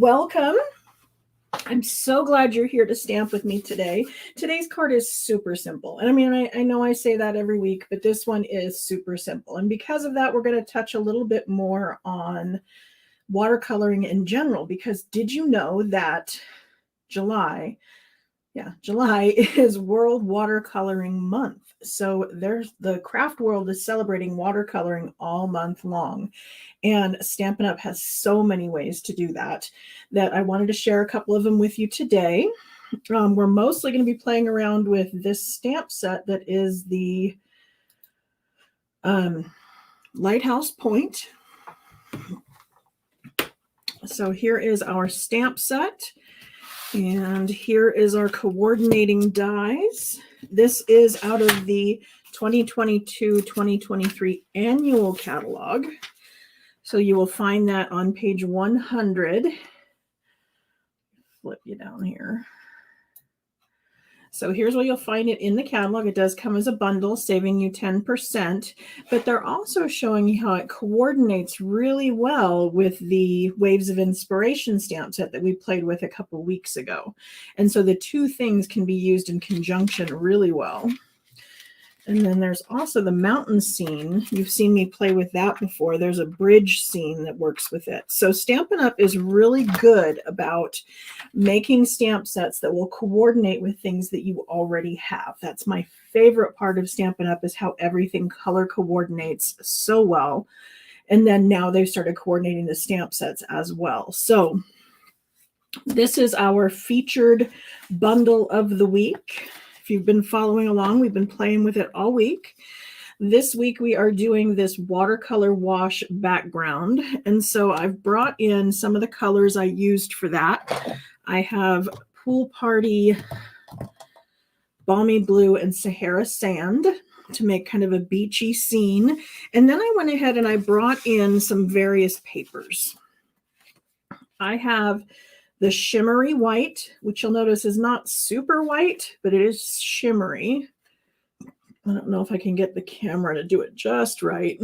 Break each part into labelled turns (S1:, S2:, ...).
S1: Welcome. I'm so glad you're here to stamp with me today. Today's card is super simple. And I mean, I know I say that every week, but this one is super simple. And because of that, we're going to touch a little bit more on watercoloring in general, because did you know that July is World Watercoloring Month. So the craft world is celebrating watercoloring all month long. And Stampin' Up! Has so many ways to do that I wanted to share a couple of them with you today. We're mostly going to be playing around with this stamp set that is the Lighthouse Point. So here is our stamp set. And here is our coordinating dies. This is out of the 2022-2023 annual catalog. So you will find that on page 100. Flip you down here. So here's where you'll find it in the catalog. It does come as a bundle, saving you 10%, but they're also showing you how it coordinates really well with the Waves of Inspiration stamp set that we played with a couple weeks ago. And so the two things can be used in conjunction really well. And then there's also the mountain scene. You've seen me play with that before. There's a bridge scene that works with it. So Stampin' Up! Is really good about making stamp sets that will coordinate with things that you already have. That's my favorite part of Stampin' Up! Is how everything color coordinates so well. And then now they've started coordinating the stamp sets as well. So this is our featured bundle of the week. If you've been following along, we've been playing with it all week. This week we are doing this watercolor wash background. And so I've brought in some of the colors I used for that. I have Pool Party, Balmy Blue, and Sahara Sand to make kind of a beachy scene. And then I went ahead and I brought in some various papers. I have the shimmery white, which you'll notice is not super white, but it is shimmery. I don't know if I can get the camera to do it just right.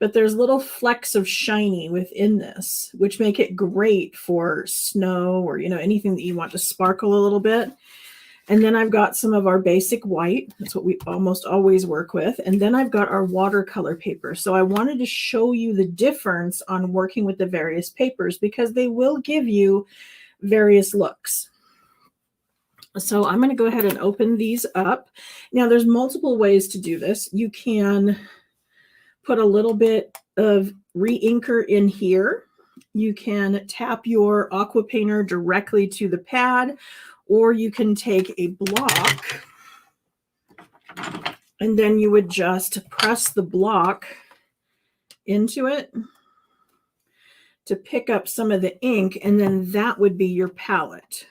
S1: But there's little flecks of shiny within this, which make it great for snow or, anything that you want to sparkle a little bit. And then I've got some of our basic white. That's what we almost always work with. And then I've got our watercolor paper. So I wanted to show you the difference on working with the various papers because they will give you various looks. So I'm going to go ahead and open these up. Now there's multiple ways to do this. You can put a little bit of re-inker in here. You can tap your aqua painter directly to the pad, or you can take a block and then you would just press the block into it to pick up some of the ink, and then that would be your palette.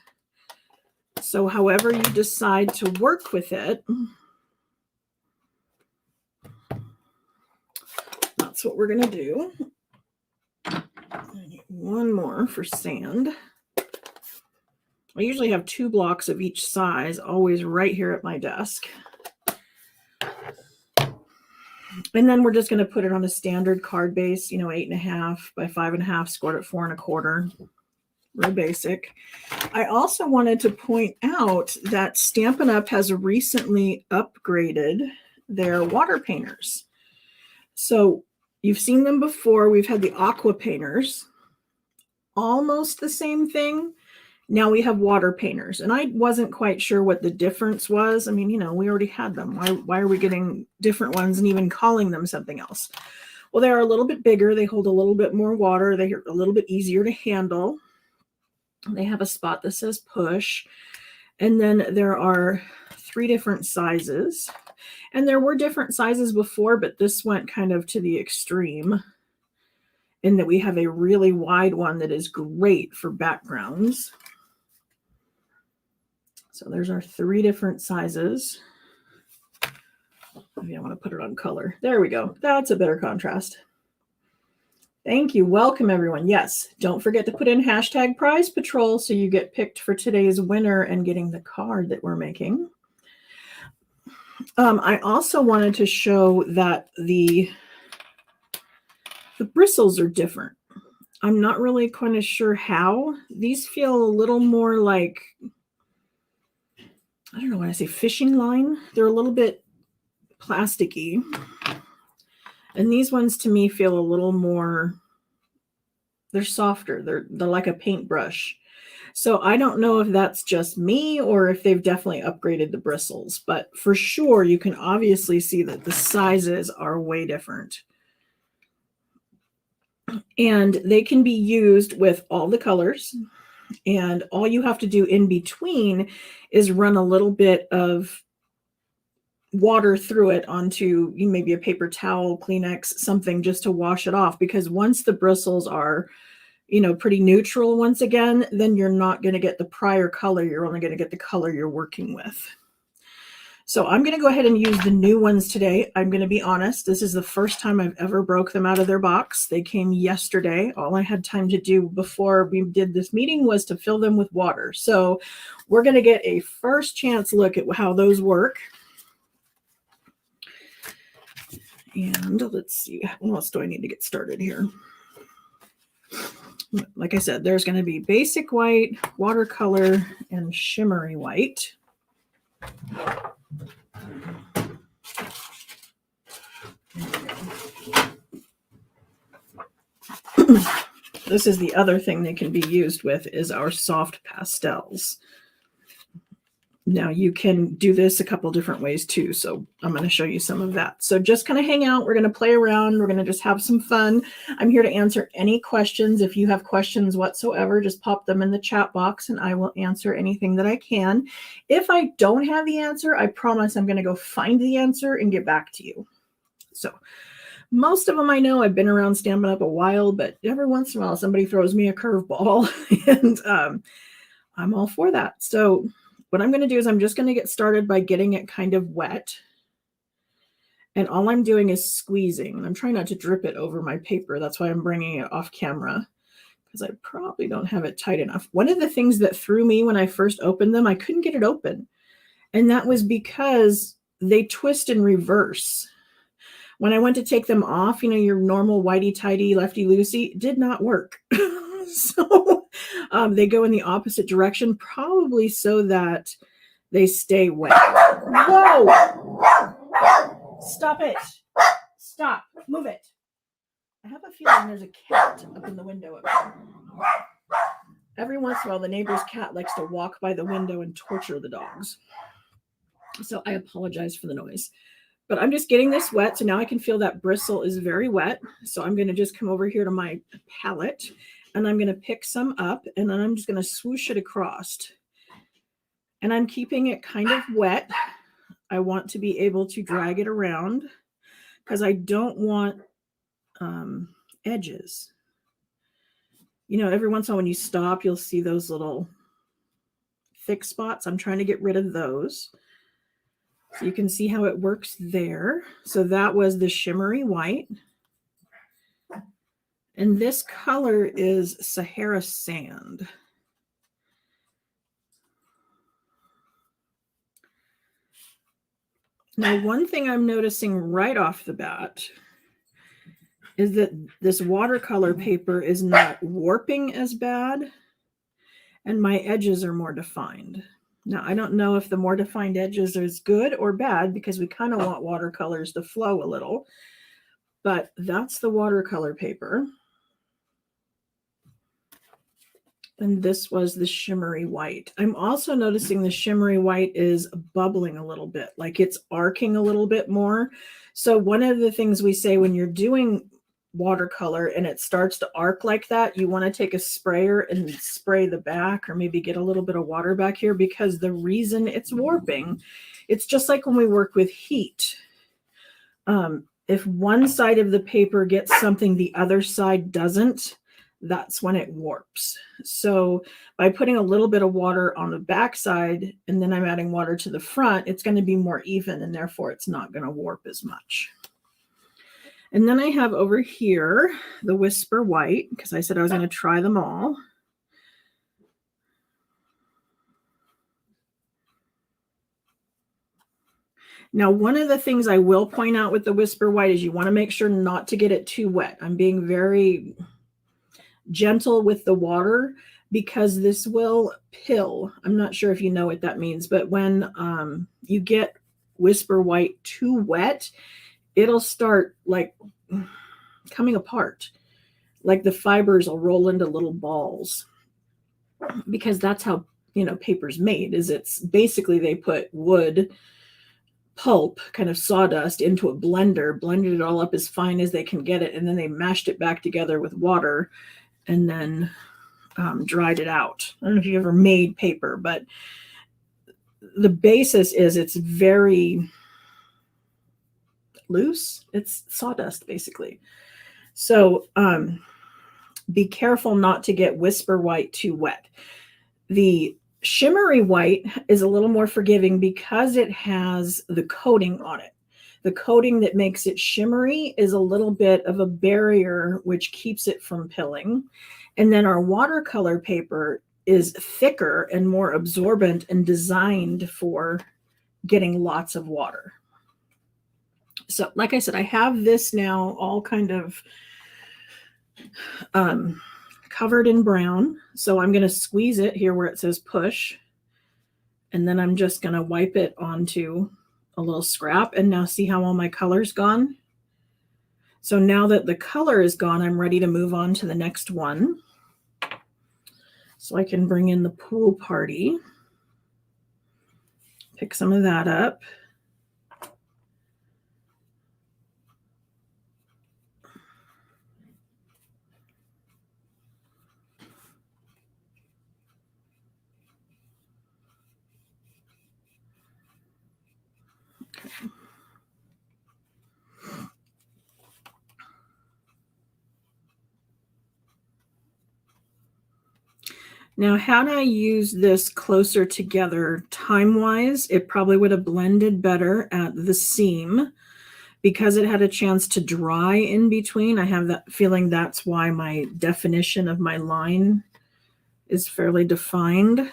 S1: So however you decide to work with it, that's what we're going to do. One more for sand. I usually have 2 blocks of each size, always right here at my desk. And then we're just going to put it on a standard card base, 8.5 by 5.5, scored at 4 1/4. Real basic. I also wanted to point out that Stampin' Up! Has recently upgraded their water painters. So you've seen them before. We've had the aqua painters, almost the same thing. Now we have water painters, and I wasn't quite sure what the difference was. I mean, we already had them. Why are we getting different ones and even calling them something else? Well, they're a little bit bigger. They hold a little bit more water. They're a little bit easier to handle. They have a spot that says push. And then there are 3 different sizes. And there were different sizes before, but this went kind of to the extreme in that we have a really wide one that is great for backgrounds. So there's our 3 different sizes. Maybe I want to put it on color. There we go. That's a better contrast. Thank you. Welcome, everyone. Yes, don't forget to put in hashtag Prize Patrol so you get picked for today's winner and getting the card that we're making. I also wanted to show that the bristles are different. I'm not really kind of sure how. These feel a little more like, I don't know when I say fishing line. They're a little bit plasticky. And these ones to me feel a little more, they're softer. They're like a paintbrush. So I don't know if that's just me or if they've definitely upgraded the bristles, but for sure you can obviously see that the sizes are way different. And they can be used with all the colors. And all you have to do in between is run a little bit of water through it onto maybe a paper towel, Kleenex, something just to wash it off. Because once the bristles are, pretty neutral once again, then you're not going to get the prior color. You're only going to get the color you're working with. So I'm going to go ahead and use the new ones today. I'm going to be honest. This is the first time I've ever broke them out of their box. They came yesterday. All I had time to do before we did this meeting was to fill them with water. So we're going to get a first chance look at how those work. And let's see, what else do I need to get started here? Like I said, there's going to be basic white, watercolor, and shimmery white. This is the other thing they can be used with is our soft pastels. Now you can do this a couple different ways too. So I'm going to show you some of that. So just kind of hang out. We're going to play around. We're going to just have some fun. I'm here to answer any questions. If you have questions whatsoever, just pop them in the chat box and I will answer anything that I can. If I don't have the answer, I promise I'm going to go find the answer and get back to you. So most of them I know. I've been around Stampin' Up a while, but every once in a while somebody throws me a curveball and I'm all for that. So what I'm going to do is I'm just going to get started by getting it kind of wet. And all I'm doing is squeezing. And I'm trying not to drip it over my paper. That's why I'm bringing it off camera, because I probably don't have it tight enough. One of the things that threw me when I first opened them, I couldn't get it open. And that was because they twist in reverse. When I went to take them off, your normal whitey-tighty, lefty-loosey, did not work. So they go in the opposite direction, probably so that they stay wet. Whoa! Stop it. Stop. Move it. I have a feeling there's a cat up in the window up there. Every once in a while, the neighbor's cat likes to walk by the window and torture the dogs. So I apologize for the noise. But I'm just getting this wet, so now I can feel that bristle is very wet. So I'm going to just come over here to my palette, and I'm going to pick some up, and then I'm just going to swoosh it across. And I'm keeping it kind of wet. I want to be able to drag it around because I don't want edges. Every once in a while when you stop, you'll see those little thick spots. I'm trying to get rid of those. So you can see how it works there. So that was the shimmery white. And this color is Sahara Sand. Now, one thing I'm noticing right off the bat is that this watercolor paper is not warping as bad, and my edges are more defined. Now, I don't know if the more defined edges is good or bad because we kind of want watercolors to flow a little, but that's the watercolor paper. And this was the shimmery white. I'm also noticing the shimmery white is bubbling a little bit, like it's arcing a little bit more. So one of the things we say when you're doing watercolor and it starts to arc like that, you want to take a sprayer and spray the back or maybe get a little bit of water back here, because the reason it's warping, it's just like when we work with heat. If one side of the paper gets something the other side doesn't, that's when it warps. So by putting a little bit of water on the back side and then I'm adding water to the front, it's going to be more even and therefore it's not going to warp as much. And then I have over here the Whisper White, because I said I was going to try them all. Now, one of the things I will point out with the Whisper White is you want to make sure not to get it too wet. I'm being very gentle with the water because this will pill. I'm not sure if you know what that means, but when you get Whisper White too wet, it'll start like coming apart. Like the fibers will roll into little balls because that's how, paper's made. Is it's basically they put wood pulp, kind of sawdust, into a blender, blended it all up as fine as they can get it, and then they mashed it back together with water and then dried it out. I don't know if you ever made paper, but the basis is it's very loose. It's sawdust, basically. So be careful not to get Whisper White too wet. The Shimmery White is a little more forgiving because it has the coating on it. The coating that makes it shimmery is a little bit of a barrier, which keeps it from pilling. And then our watercolor paper is thicker and more absorbent and designed for getting lots of water. So like I said, I have this now all kind of covered in brown. So I'm going to squeeze it here where it says push. And then I'm just going to wipe it onto a little scrap. And now see how all my color's gone? So now that the color is gone, I'm ready to move on to the next one. So I can bring in the Pool Party. Pick some of that up. Now, had I used this closer together time-wise, it probably would have blended better at the seam. Because it had a chance to dry in between, I have that feeling that's why my definition of my line is fairly defined.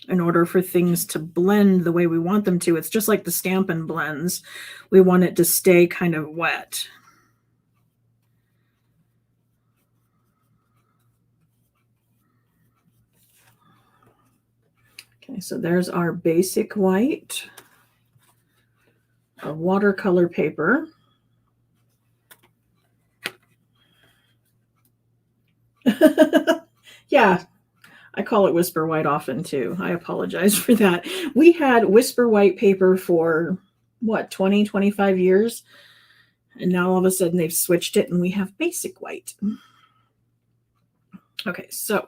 S1: In order for things to blend the way we want them to, it's just like the Stampin' blends. We want it to stay kind of wet. Okay, so there's our basic white, our watercolor paper. Yeah, I call it Whisper White often too. I apologize for that. We had Whisper White paper for what, 20, 25 years? And now all of a sudden they've switched it and we have basic white. Okay, so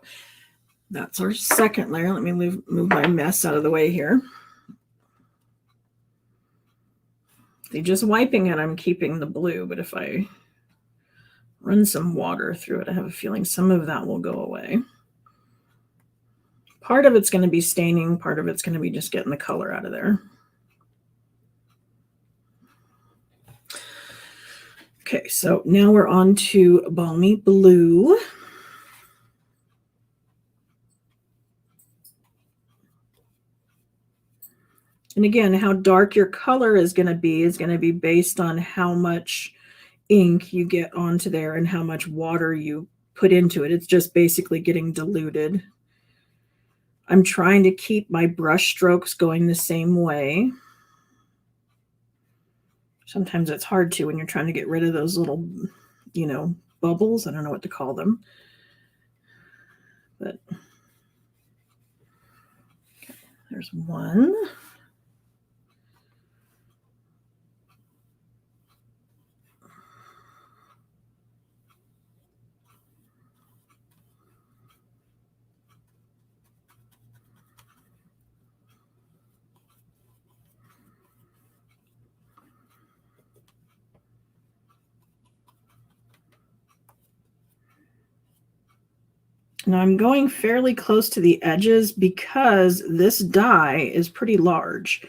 S1: that's our second layer. Let me move my mess out of the way here. See, just wiping it, I'm keeping the blue, but if I run some water through it, I have a feeling some of that will go away. Part of it's going to be staining, part of it's going to be just getting the color out of there. Okay, so now we're on to Balmy Blue. And again, how dark your color is going to be based on how much ink you get onto there and how much water you put into it. It's just basically getting diluted. I'm trying to keep my brush strokes going the same way. Sometimes it's hard to when you're trying to get rid of those little, bubbles. I don't know what to call them. But okay, there's one. Now I'm going fairly close to the edges because this die is pretty large.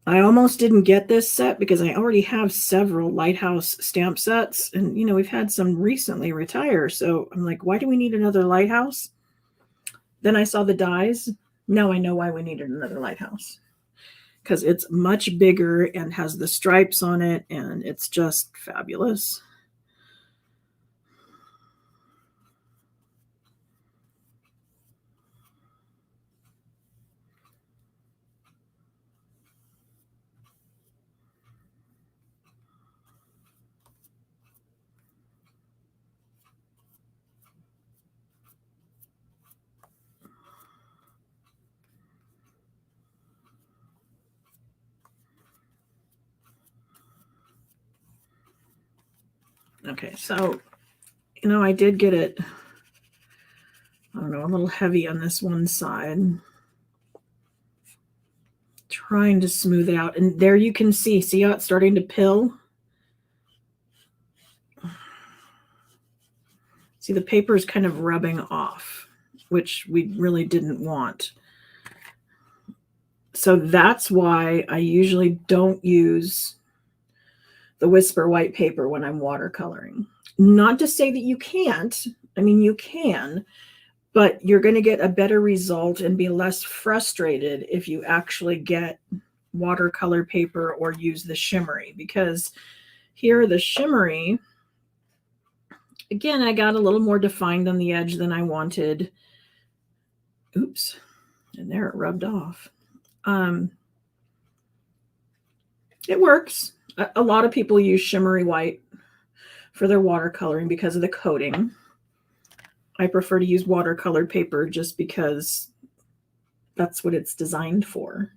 S1: I almost didn't get this set because I already have several Lighthouse stamp sets. And, we've had some recently retire. So I'm like, why do we need another Lighthouse? Then I saw the dies. Now I know why we needed another Lighthouse. because it's much bigger and has the stripes on it, and it's just fabulous. Okay, so, you know, I did get it, I don't know, a little heavy on this one side. Trying to smooth it out. And there you can see how it's starting to pill? See, the paper is kind of rubbing off, which we really didn't want. So that's why I usually don't use the Whisper white paper when I'm watercoloring. Not to say that you can't. I mean, you can, but you're going to get a better result and be less frustrated if you actually get watercolor paper or use the shimmery, because here the shimmery, again, I got a little more defined on the edge than I wanted. Oops. And there it rubbed off. It works. A lot of people use shimmery white for their watercoloring because of the coating. I prefer to use watercolor paper just because that's what it's designed for.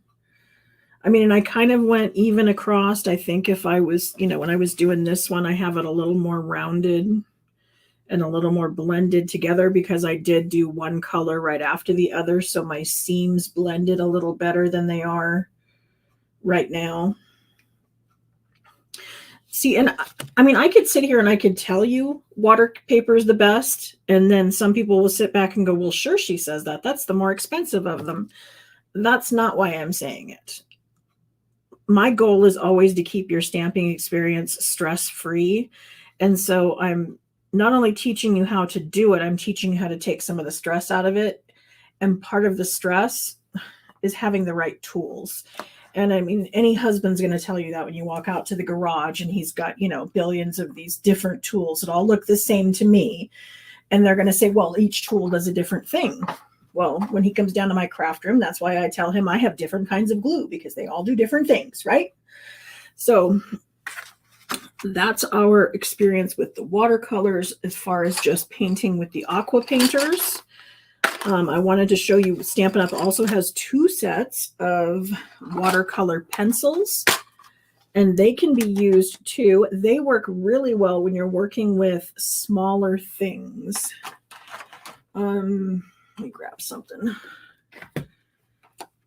S1: I mean, and I kind of went even across. I think if I was, you know, when I was doing this one, I have it a little more rounded and a little more blended together because I did do one color right after the other. So my seams blended a little better than they are right now. See, and I mean, I could sit here and I could tell you water paper is the best. And then some people will sit back and go, well, sure, she says that. That's the more expensive of them. That's not why I'm saying it. My goal is always to keep your stamping experience stress-free. And so I'm not only teaching you how to do it, I'm teaching you how to take some of the stress out of it. And part of the stress is having the right tools. And I mean, any husband's going to tell you that when you walk out to the garage and he's got, you know, billions of these different tools that all look the same to me. And they're going to say, well, each tool does a different thing. Well, when he comes down to my craft room, that's why I tell him I have different kinds of glue because they all do different things, right? So that's our experience with the watercolors as far as just painting with the aqua painters. I wanted to show you Stampin' Up! Also has 2 sets of watercolor pencils, and they can be used too. They work really well when you're working with smaller things. Let me grab something.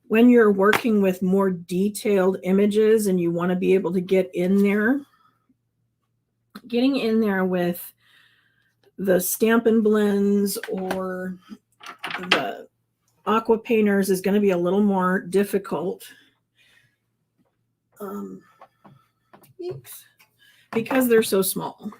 S1: When you're working with more detailed images and you want to be able to get in there, getting in there with the Stampin' Blends or the aqua painters is going to be a little more difficult because they're so small.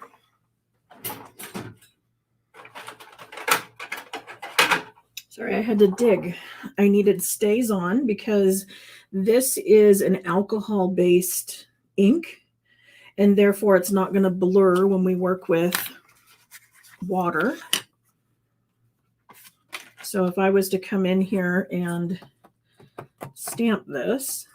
S1: Sorry, I had to dig. I needed StazOn because this is an alcohol-based ink, and therefore it's not going to blur when we work with water. So if I was to come in here and stamp this,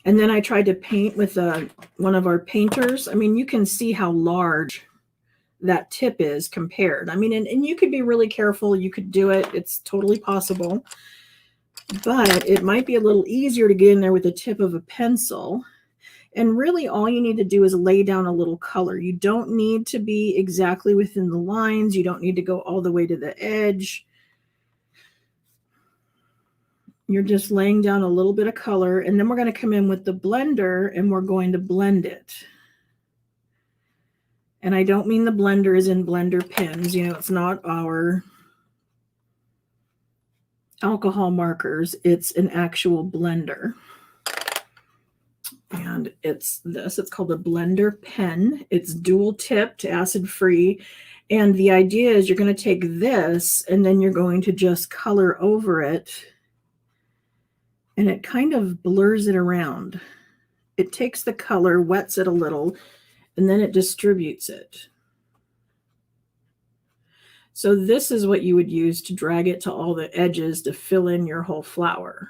S1: and then I tried to paint with one of our painters, I mean, you can see how large that tip is compared. I mean, and you could be really careful. You could do it. It's totally possible. But it might be a little easier to get in there with the tip of a pencil. And really all you need to do is lay down a little color. You don't need to be exactly within the lines. You don't need to go all the way to the edge. You're just laying down a little bit of color, and then we're going to come in with the blender and we're going to blend it. And I don't mean the blender is in blender pens. You know, it's not our alcohol markers. It's an actual blender. And it's this. It's called a blender pen. It's dual tipped, acid free, And the idea is you're going to take this and then you're going to just color over it, and it kind of blurs it around. It takes the color, wets it a little, and then it distributes it. So this is what you would use to drag it to all the edges to fill in your whole flower.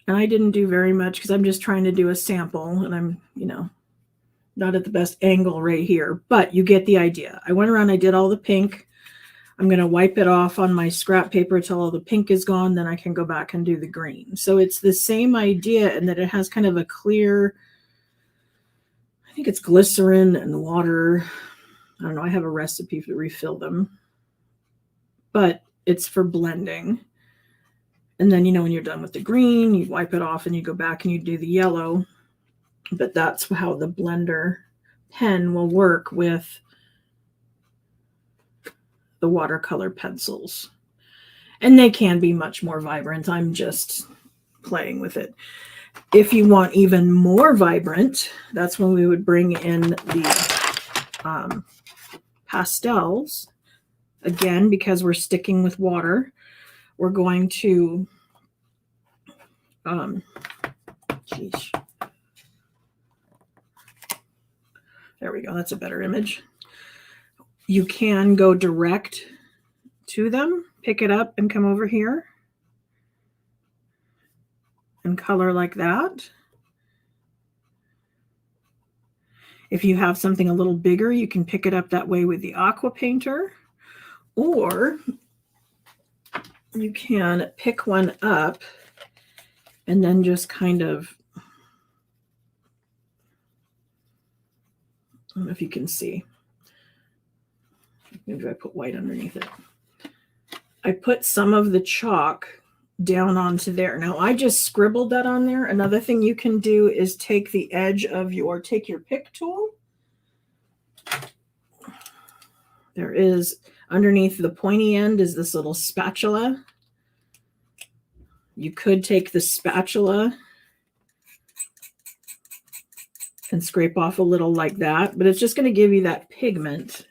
S1: And I didn't do very much because I'm just trying to do a sample, and I'm, not at the best angle right here, but you get the idea. I went around, I did all the pink. I'm going to wipe it off on my scrap paper until all the pink is gone. Then I can go back and do the green. So it's the same idea in that it has kind of a clear, I think it's glycerin and water. I don't know. I have a recipe to refill them, but it's for blending. And then, when you're done with the green, you wipe it off and you go back and you do the yellow. But that's how the blender pen will work with the watercolor pencils. And they can be much more vibrant. I'm just playing with it. If you want even more vibrant, that's when we would bring in the pastels. Again, because we're sticking with water, we're going to, there we go. That's a better image. You can go direct to them, pick it up and come over here and color like that. If you have something a little bigger, you can pick it up that way with the aqua painter, or you can pick one up and then just kind of, I don't know if you can see. Maybe I put white underneath it. I put some of the chalk down onto there. Now I just scribbled that on there. Another thing you can do is take the edge of take your pick tool. There is underneath the pointy end is this little spatula. You could take the spatula and scrape off a little like that, but it's just going to give you that pigment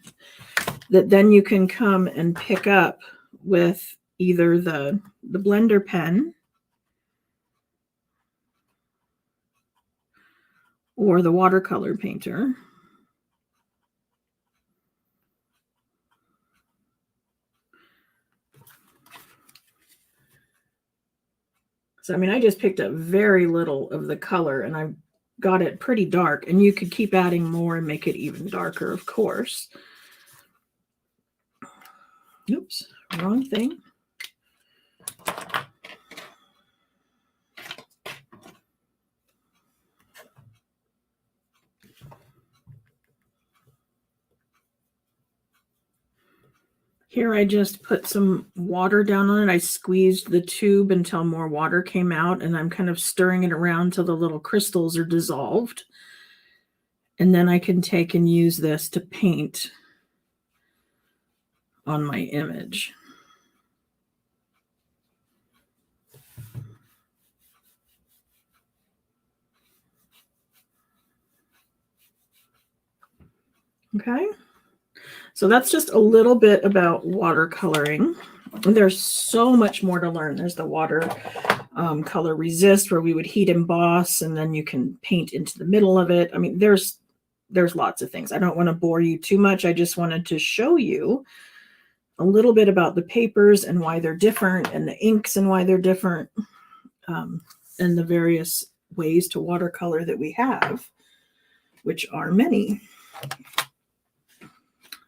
S1: that then you can come and pick up with either the blender pen or the watercolor painter. So, I just picked up very little of the color and I got it pretty dark, and you could keep adding more and make it even darker, of course. Oops, wrong thing. Here I just put some water down on it. I squeezed the tube until more water came out, and I'm kind of stirring it around till the little crystals are dissolved. And then I can take and use this to paint on my image. Okay. So that's just a little bit about watercoloring. There's so much more to learn. There's the water color resist, where we would heat emboss, and then you can paint into the middle of it. There's lots of things. I don't want to bore you too much. I just wanted to show you a little bit about the papers and why they're different, and the inks and why they're different, and the various ways to watercolor that we have, which are many.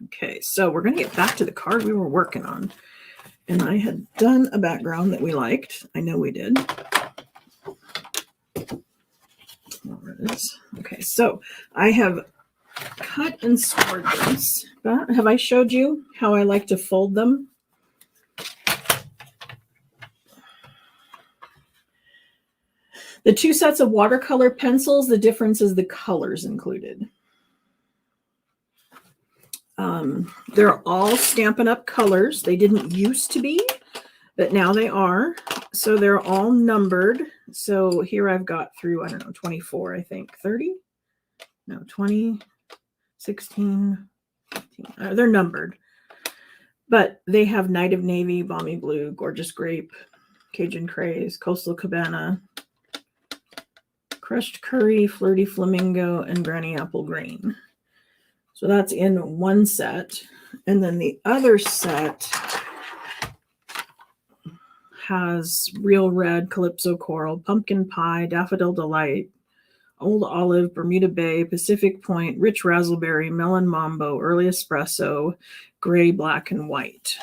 S1: Okay, so we're going to get back to the card we were working on. And I had done a background that we liked. I know we did. There it is. Okay, so I have cut and scored this. But have I showed you how I like to fold them? The two sets of watercolor pencils, the difference is the colors included. They're all Stampin' Up colors. They didn't used to be, but now they are. So they're all numbered. So here I've got through, I don't know, 24, I think, 30? No, 20, 16, 15. They're numbered. But they have Night of Navy, Balmy Blue, Gorgeous Grape, Cajun Craze, Coastal Cabana, Crushed Curry, Flirty Flamingo, and Granny Apple Green. So that's in one set. And then the other set has Real Red, Calypso Coral, Pumpkin Pie, Daffodil Delight, Old Olive, Bermuda Bay, Pacific Point, Rich Razzleberry, Melon Mambo, Early Espresso, Gray, Black, and White.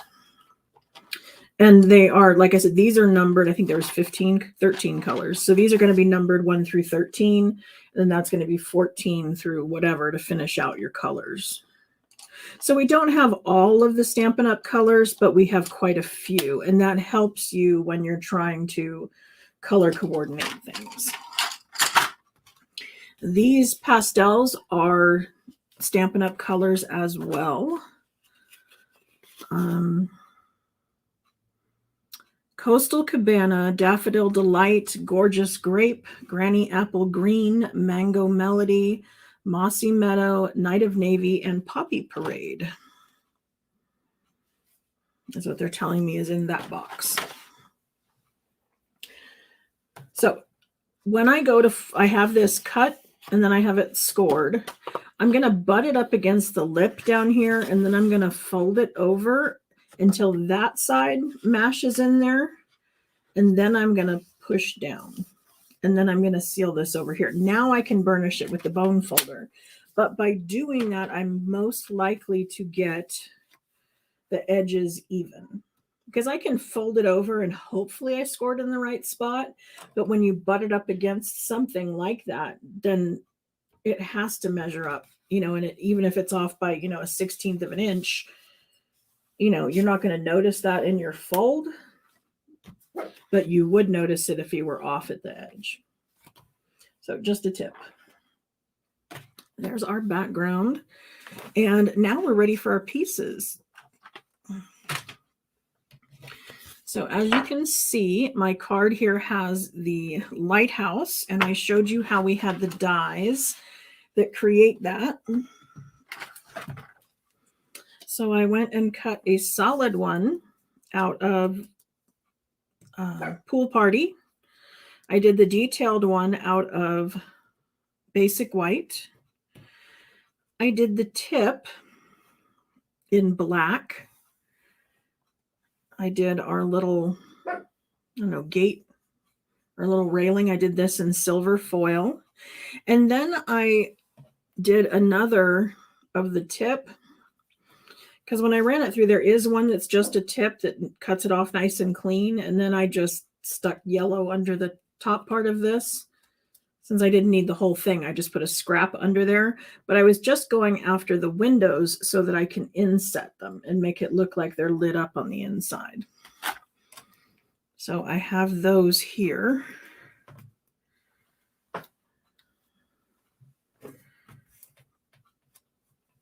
S1: And they are, like I said, these are numbered. I think there was 13 colors. So these are going to be numbered 1 through 13. And that's going to be 14 through whatever to finish out your colors. So we don't have all of the Stampin' Up colors, but we have quite a few. And that helps you when you're trying to color coordinate things. These pastels are Stampin' Up colors as well. Coastal Cabana, Daffodil Delight, Gorgeous Grape, Granny Apple Green, Mango Melody, Mossy Meadow, Night of Navy, and Poppy Parade. That's what they're telling me is in that box. So when I go to, I have this cut and then I have it scored. I'm going to butt it up against the lip down here, and then I'm going to fold it over until that side mashes in there. And then I'm going to push down. And then I'm going to seal this over here. Now I can burnish it with the bone folder. But by doing that, I'm most likely to get the edges even. Because I can fold it over and hopefully I scored in the right spot. But when you butt it up against something like that, then it has to measure up, you know, and even if it's off by, you know, a 1/16 of an inch, you know, you're not going to notice that in your fold, but you would notice it if you were off at the edge. So just a tip. There's our background. And now we're ready for our pieces. So as you can see, my card here has the lighthouse, and I showed you how we had the dies that create that. So I went and cut a solid one out of Pool Party. I did the detailed one out of Basic White. I did the tip in black. I did our little, I don't know, gate, our little railing. I did this in silver foil. And then I did another of the tip, because when I ran it through, there is one that's just a tip that cuts it off nice and clean. And then I just stuck yellow under the top part of this. Since I didn't need the whole thing, I just put a scrap under there. But I was just going after the windows so that I can inset them and make it look like they're lit up on the inside. So I have those here.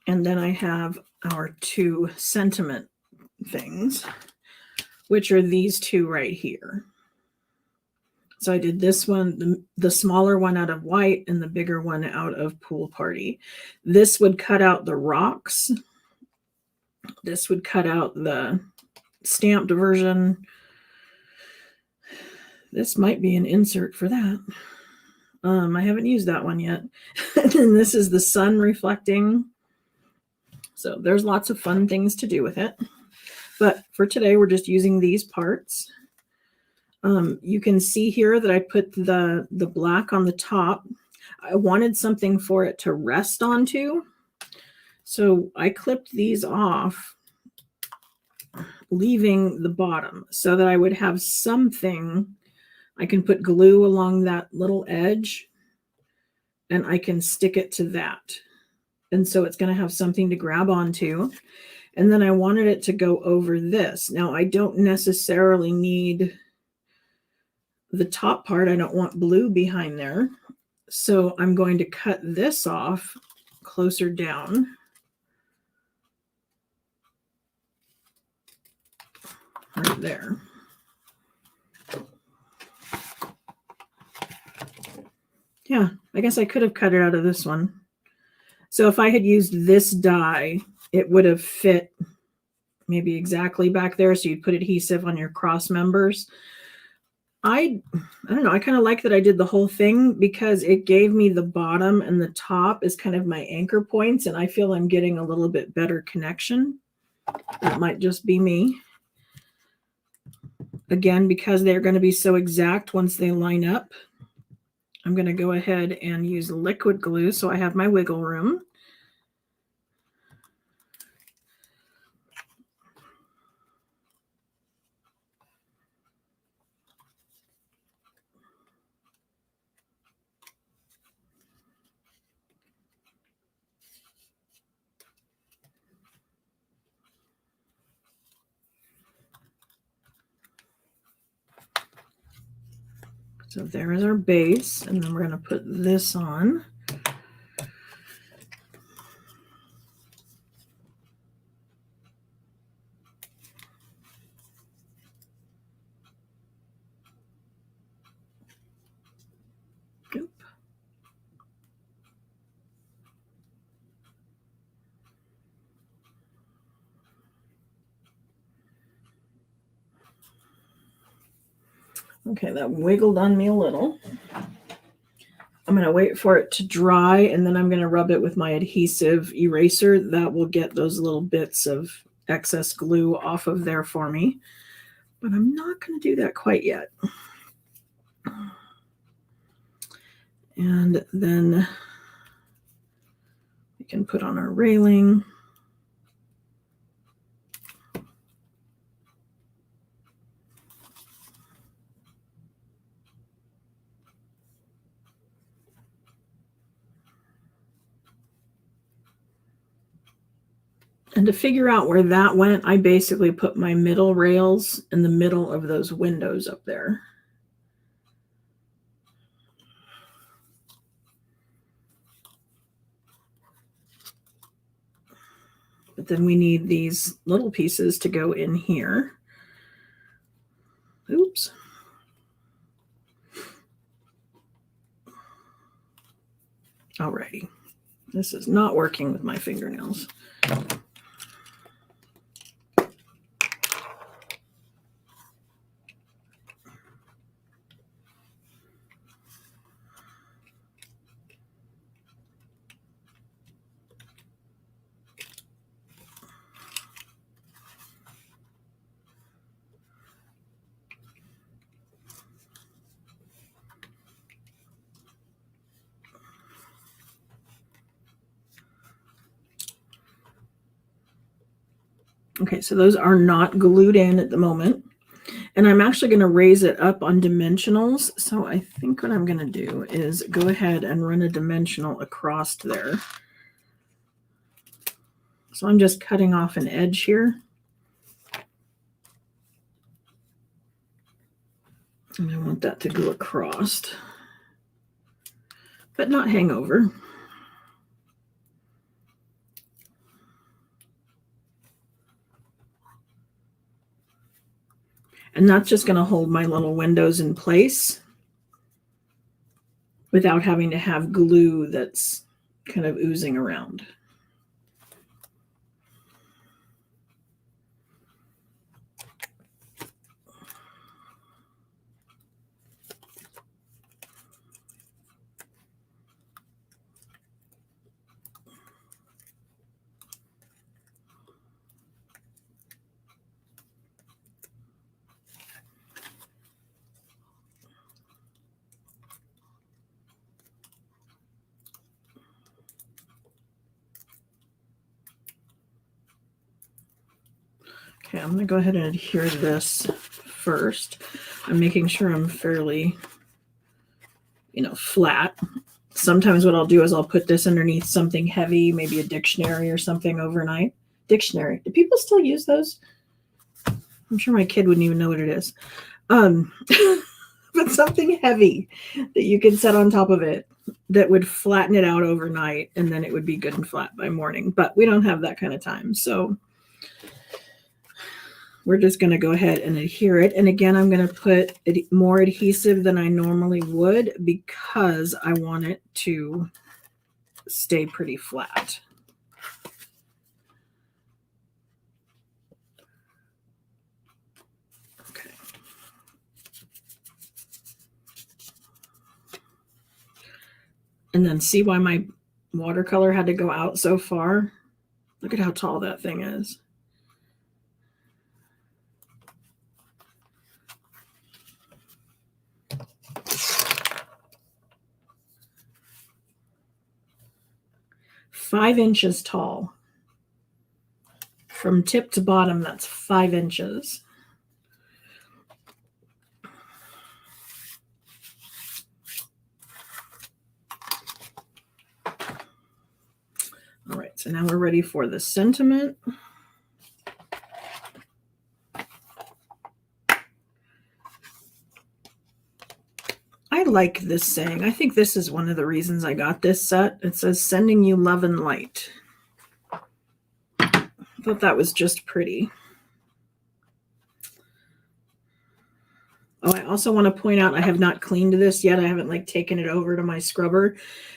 S1: And then I have our two sentiment things, which are these two right here. So I did this one, the smaller one out of white and the bigger one out of Pool Party. This would cut out the rocks. This would cut out the stamped version. This might be an insert for that. I haven't used that one yet. And this is the sun reflecting. So there's lots of fun things to do with it. But for today, we're just using these parts. You can see here that I put the black on the top. I wanted something for it to rest onto. So I clipped these off, leaving the bottom so that I would have something. I can put glue along that little edge and I can stick it to that. And so it's going to have something to grab onto. And then I wanted it to go over this. Now I don't necessarily need the top part. I don't want blue behind there. So I'm going to cut this off closer down. right there. Yeah, I guess I could have cut it out of this one. So if I had used this die, it would have fit maybe exactly back there. So you'd put adhesive on your cross members. I don't know. I kind of like that I did the whole thing because it gave me the bottom and the top as kind of my anchor points. And I feel I'm getting a little bit better connection. That might just be me. Again, because they're going to be so exact once they line up, I'm going to go ahead and use liquid glue so I have my wiggle room. So there is our base, and then we're going to put this on. Oop. Okay, that wiggled on me a little. I'm going to wait for it to dry, and then I'm going to rub it with my adhesive eraser. That will get those little bits of excess glue off of there for me. But I'm not going to do that quite yet. And then we can put on our railing. And to figure out where that went, I basically put my middle rails in the middle of those windows up there. But then we need these little pieces to go in here. Oops. Alrighty. This is not working with my fingernails. Okay, so those are not glued in at the moment. And I'm actually going to raise it up on dimensionals. So I think what I'm going to do is go ahead and run a dimensional across there. So I'm just cutting off an edge here. And I want that to go across, but not hang over. And that's just going to hold my little windows in place without having to have glue that's kind of oozing around. Okay, I'm going to go ahead and adhere this first. I'm making sure I'm fairly, flat. Sometimes what I'll do is I'll put this underneath something heavy, maybe a dictionary or something overnight. Dictionary. Do people still use those? I'm sure my kid wouldn't even know what it is. But something heavy that you can set on top of it that would flatten it out overnight, and then it would be good and flat by morning. But we don't have that kind of time. So we're just going to go ahead and adhere it. And again, I'm going to put more adhesive than I normally would because I want it to stay pretty flat. Okay. And then see why my watercolor had to go out so far? Look at how tall that thing is. Five inches tall. From tip to bottom, that's 5 inches. All right, so now we're ready for the sentiment. I like this saying. I think this is one of the reasons I got this set. It says, sending you love and light. I thought that was just pretty. Oh, I also want to point out I have not cleaned this yet. I haven't taken it over to my scrubber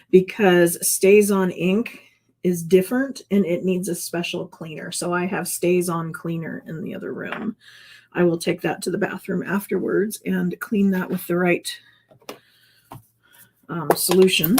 S1: because Stays On ink is different and it needs a special cleaner. So I have Stays On cleaner in the other room. I will take that to the bathroom afterwards and clean that with the right solution.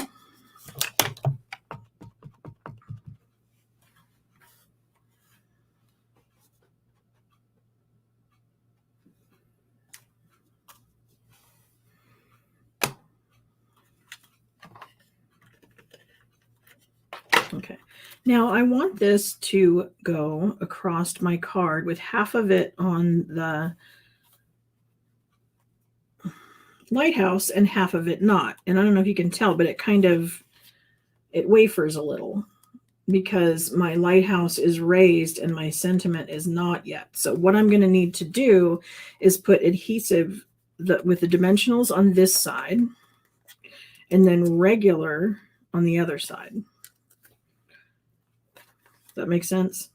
S1: Okay, now I want this to go across my card with half of it on the lighthouse and half of it not. And I don't know if you can tell, but it wafers a little because my lighthouse is raised and my sentiment is not yet. So what I'm going to need to do is put adhesive with the dimensionals on this side and then regular on the other side. Does that make sense?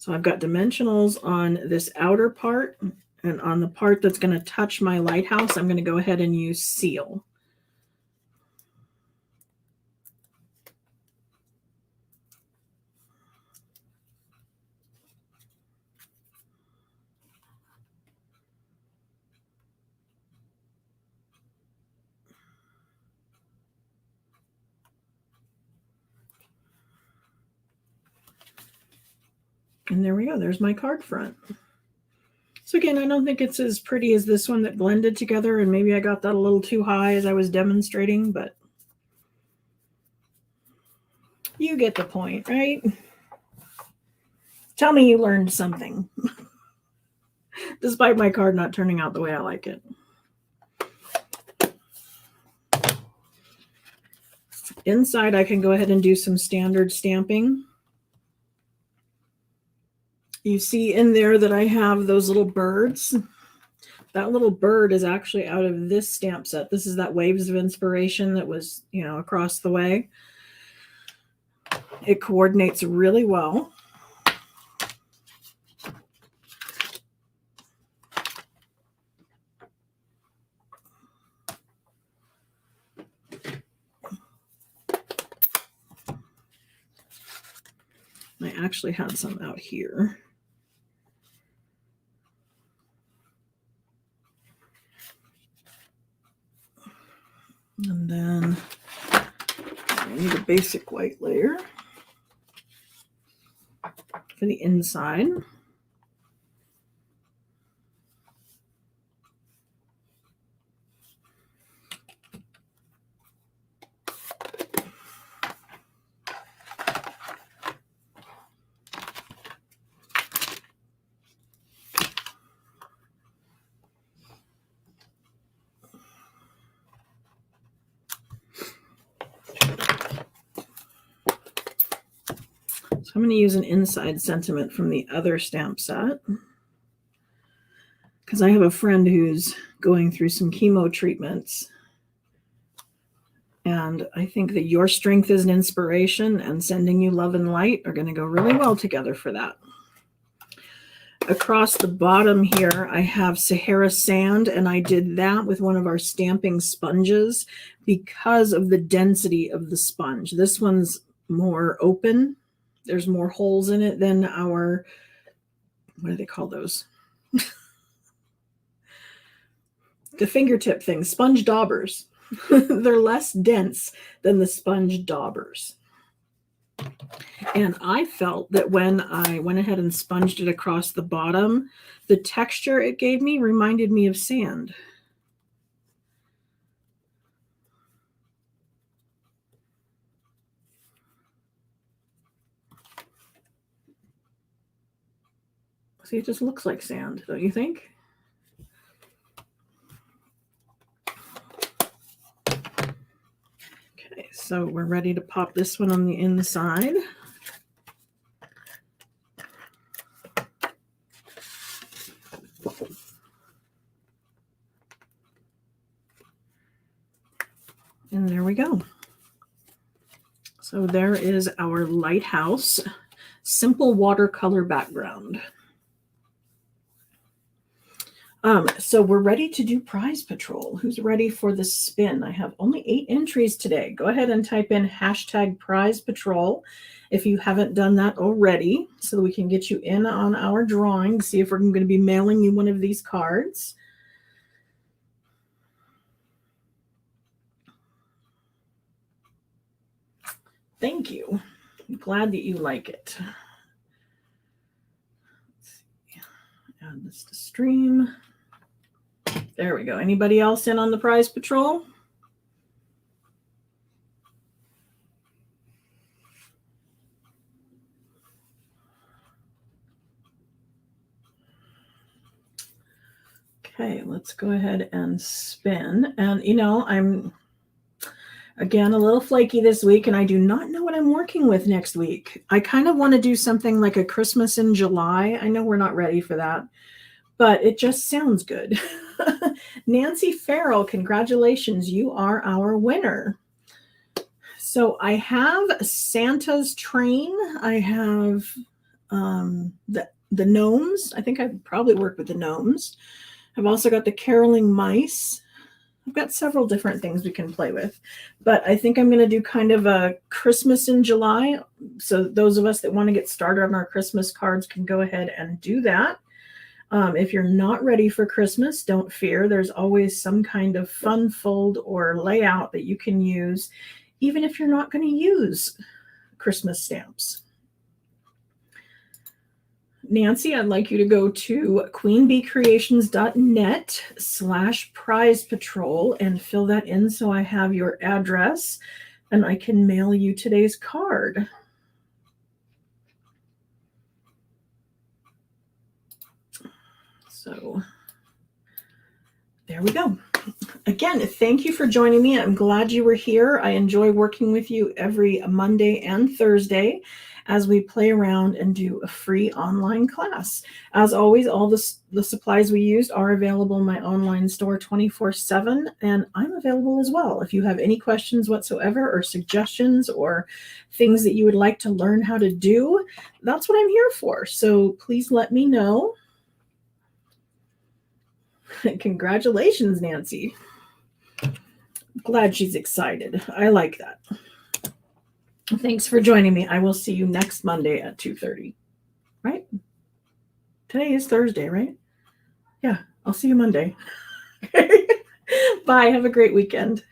S1: So I've got dimensionals on this outer part, and on the part that's going to touch my lighthouse, I'm going to go ahead and use seal. And there we go. There's my card front. So again, I don't think it's as pretty as this one that blended together, and maybe I got that a little too high as I was demonstrating, but you get the point, right? Tell me you learned something, despite my card not turning out the way I like it. Inside, I can go ahead and do some standard stamping. You see in there that I have those little birds. That little bird is actually out of this stamp set. This is that Waves of Inspiration that was, across the way. It coordinates really well. I actually had some out here. And then I need a basic white layer for the inside. So I'm going to use an inside sentiment from the other stamp set because I have a friend who's going through some chemo treatments And I think that your strength as an inspiration and sending you love and light are going to go really well together for that. Across the bottom here, I have Sahara sand, and I did that with one of our stamping sponges because of the density of the sponge. This one's more open. There's more holes in it than our, what do they call those? The fingertip things, sponge daubers. They're less dense than the sponge daubers. And I felt that when I went ahead and sponged it across the bottom, the texture it gave me reminded me of sand. See, it just looks like sand, don't you think? Okay, so we're ready to pop this one on the inside. And there we go. So there is our Lighthouse simple watercolor background. So we're ready to do prize patrol. Who's ready for the spin? I have only 8 entries today. Go ahead and type in hashtag prize patrol if you haven't done that already, so that we can get you in on our drawing to see if we're going to be mailing you one of these cards. Thank you. I'm glad that you like it. Let's see. Add this to stream. There we go. Anybody else in on the prize patrol? Okay, let's go ahead and spin. And you know, I'm again a little flaky this week, and I do not know what I'm working with next week. I kind of want to do something like a Christmas in July. I know we're not ready for that, but it just sounds good. Nancy Farrell, congratulations. You are our winner. So I have Santa's train. I have the gnomes. I think I probably work with the gnomes. I've also got the caroling mice. I've got several different things we can play with, but I think I'm going to do kind of a Christmas in July. So those of us that want to get started on our Christmas cards can go ahead and do that. If you're not ready for Christmas, don't fear. There's always some kind of fun fold or layout that you can use, even if you're not going to use Christmas stamps. Nancy, I'd like you to go to queenbeecreations.net/prize patrol and fill that in so I have your address and I can mail you today's card. So there we go. Again, thank you for joining me. I'm glad you were here. I enjoy working with you every Monday and Thursday as we play around and do a free online class. As always, all the supplies we used are available in my online store 24/7, and I'm available as well. If you have any questions whatsoever or suggestions or things that you would like to learn how to do, that's what I'm here for. So please let me know. Congratulations, Nancy. Glad she's excited. I like that. Thanks for joining me. I will see you next Monday at 2:30. Right? Today is Thursday, right? Yeah, I'll see you Monday. Bye. Have a great weekend.